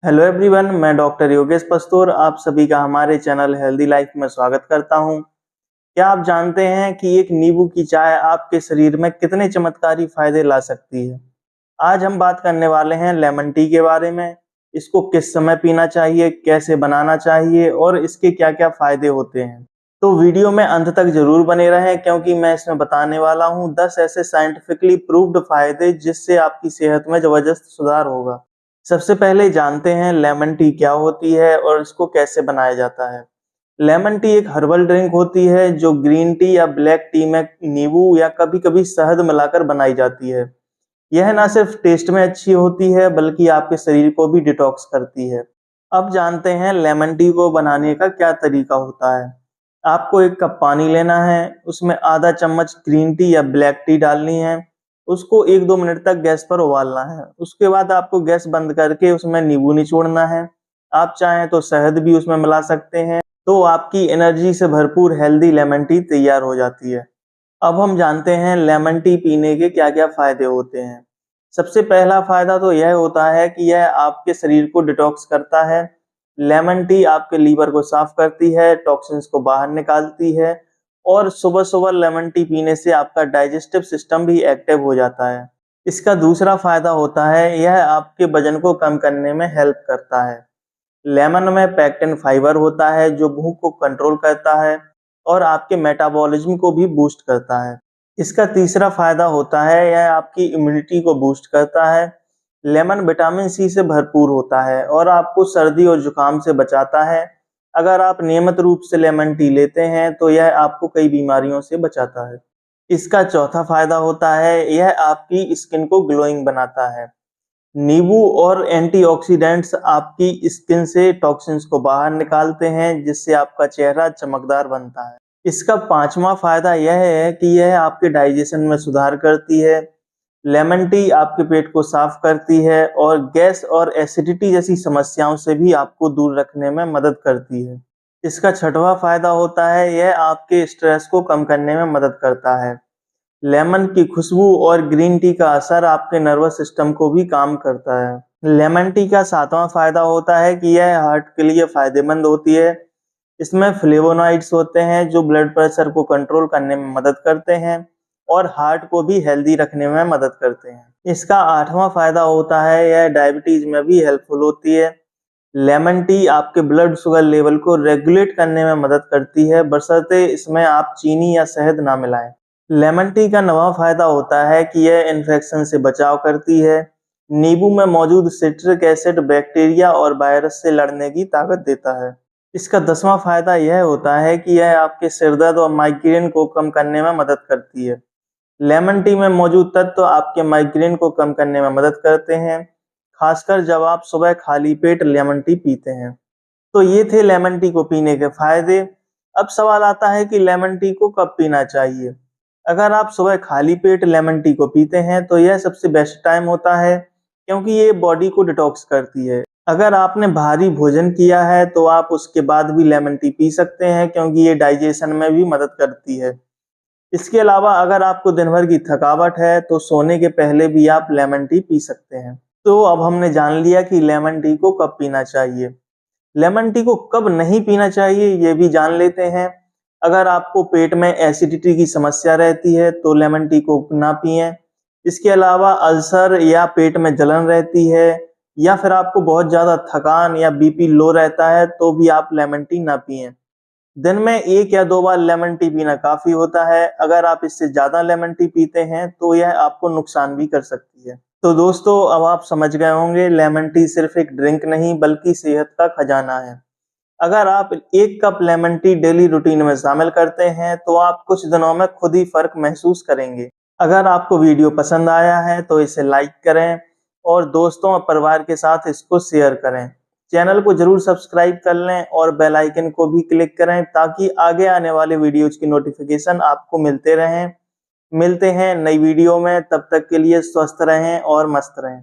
Hello everyone, मैं doctor Yogesh पस्तूर आप सभी का हमारे चैनल हेल्दी लाइफ में स्वागत करता हूं। क्या आप जानते हैं कि एक नींबू की चाय आपके शरीर में कितने चमत्कारी फायदे ला सकती है। आज हम बात करने वाले हैं लेमन टी के बारे में। इसको किस समय पीना चाहिए, कैसे बनाना चाहिए और इसके क्या-क्या फायदे होते हैं। तो वीडियो में अंत तक जरूर बने रहें, क्योंकि मैं इसमें बताने वाला हूं 10 ऐसे साइंटिफिकली प्रूव्ड फायदे जिससे आपकी सेहत में जबरदस्त सुधार होगा। सबसे पहले जानते हैं लेमन टी क्या होती है और इसको कैसे बनाया जाता है। लेमन टी एक हर्बल ड्रिंक होती है जो ग्रीन टी या ब्लैक टी में नींबू या कभी-कभी शहद मिलाकर बनाई जाती है। यह ना सिर्फ टेस्ट में अच्छी होती है बल्कि आपके शरीर को भी डिटॉक्स करती है। अब जानते हैं लेमन टी को बनाने का क्या तरीका होता है। आपको एक कप पानी लेना है, उसमें आधा चम्मच ग्रीन टी या ब्लैक टी डालनी है। उसको 1-2 मिनट तक गैस पर उबालना है। उसके बाद आपको गैस बंद करके उसमें नींबू निचोड़ना है। आप चाहें तो शहद भी उसमें मिला सकते हैं। तो आपकी एनर्जी से भरपूर हेल्दी लेमन टी तैयार हो जाती है। अब हम जानते हैं लेमन टी पीने के क्या-क्या फायदे होते हैं। सबसे पहला फायदा तो यह होता है कि यह आपके शरीर को डिटॉक्स करता है। लेमन टी आपके लीवर को साफ करती है, टॉक्सिन्स को बाहर निकालती है और सुबह-सुबह लेमन टी पीने से आपका डाइजेस्टिव सिस्टम भी एक्टिव हो जाता है। इसका दूसरा फायदा होता है, यह आपके वजन को कम करने में हेल्प करता है। लेमन में पेक्टिन फाइबर होता है जो भूख को कंट्रोल करता है और आपके मेटाबॉलिज्म को भी बूस्ट करता है। इसका तीसरा फायदा होता है, यह आपकी इम्यूनिटी को बूस्ट करता है। लेमन विटामिन सी से भरपूर होता है और आपको सर्दी और जुकाम से बचाता है। अगर आप नियमित रूप से लेमन टी लेते हैं तो यह आपको कई बीमारियों से बचाता है। इसका चौथा फायदा होता है, यह आपकी स्किन को ग्लोइंग बनाता है। नींबू और एंटीऑक्सीडेंट्स आपकी स्किन से टॉक्सिन्स को बाहर निकालते हैं जिससे आपका चेहरा चमकदार बनता है। इसका पांचवा फायदा यह है कि यह आपके डाइजेशन में सुधार करती है। लेमन टी आपके पेट को साफ करती है और गैस और एसिडिटी जैसी समस्याओं से भी आपको दूर रखने में मदद करती है। इसका छठवां फायदा होता है, यह आपके स्ट्रेस को कम करने में मदद करता है। लेमन की खुशबू और ग्रीन टी का असर आपके नर्वस सिस्टम को भी काम करता है। लेमन टी का सातवां फायदा होता है कि यह हार्ट के लिए फायदेमंद होती है। इसमें फ्लेवोनॉइड्स होते हैं जो ब्लड प्रेशर को कंट्रोल करने में मदद करते हैं और हार्ट को भी हेल्दी रखने में मदद करते हैं। इसका आठवां फायदा होता है, यह डायबिटीज में भी हेल्पफुल होती है। लेमन टी आपके ब्लड शुगर लेवल को रेगुलेट करने में मदद करती है, बशर्ते इसमें आप चीनी या शहद ना मिलाएं। लेमन टी का नवा फायदा होता है कि यह इन्फेक्शन से बचाव करती है। नींबू में मौजूद सिट्रिक एसिड बैक्टीरिया और वायरस से लड़ने की ताकत देता है। इसका 10वां फायदा यह होता है कि यह आपके सिरदर्द और माइग्रेन को कम करने में मदद करती है। लेमन टी में मौजूद तत्व आपके माइग्रेन को कम करने में मदद करते हैं, खासकर जब आप सुबह खाली पेट लेमन टी पीते हैं। तो ये थे लेमन टी को पीने के फायदे। अब सवाल आता है कि लेमन टी को कब पीना चाहिए। अगर आप सुबह खाली पेट लेमन टी को पीते हैं तो यह सबसे बेस्ट टाइम होता है, क्योंकि ये बॉडी को डिटॉक्स करती है। अगर आपने भारी भोजन किया है तो आप उसके बाद भी लेमन टी पी सकते हैं, क्योंकि ये डाइजेशन में भी मदद करती है। इसके अलावा अगर आपको दिन भर की थकावट है तो सोने के पहले भी आप लेमन टी पी सकते हैं। तो अब हमने जान लिया कि लेमन टी को कब पीना चाहिए। लेमन टी को कब नहीं पीना चाहिए ये भी जान लेते हैं। अगर आपको पेट में एसिडिटी की समस्या रहती है तो लेमन टी को ना पिएं। इसके अलावा अल्सर या पेट में जलन रहती है या फिर आपको बहुत ज़्यादा थकान या बीपी लो रहता है तो भी आप लेमन टी ना पिएं। दिन में 1 या 2 बार लेमन टी पीना काफ़ी होता है। अगर आप इससे ज़्यादा लेमन टी पीते हैं तो यह आपको नुकसान भी कर सकती है। तो दोस्तों, अब आप समझ गए होंगे लेमन टी सिर्फ एक ड्रिंक नहीं बल्कि सेहत का खजाना है। अगर आप 1 cup lemon tea daily routine में शामिल करते हैं तो आप कुछ दिनों में खुद ही फर्क महसूस करेंगे। अगर आपको वीडियो पसंद आया है तो इसे लाइक करें और दोस्तों और परिवार के साथ इसको शेयर करें। चैनल को जरूर सब्सक्राइब कर लें और बेल आइकन को भी क्लिक करें ताकि आगे आने वाले वीडियोज की नोटिफिकेशन आपको मिलते रहें। मिलते हैं नई वीडियो में, तब तक के लिए स्वस्थ रहें और मस्त रहें।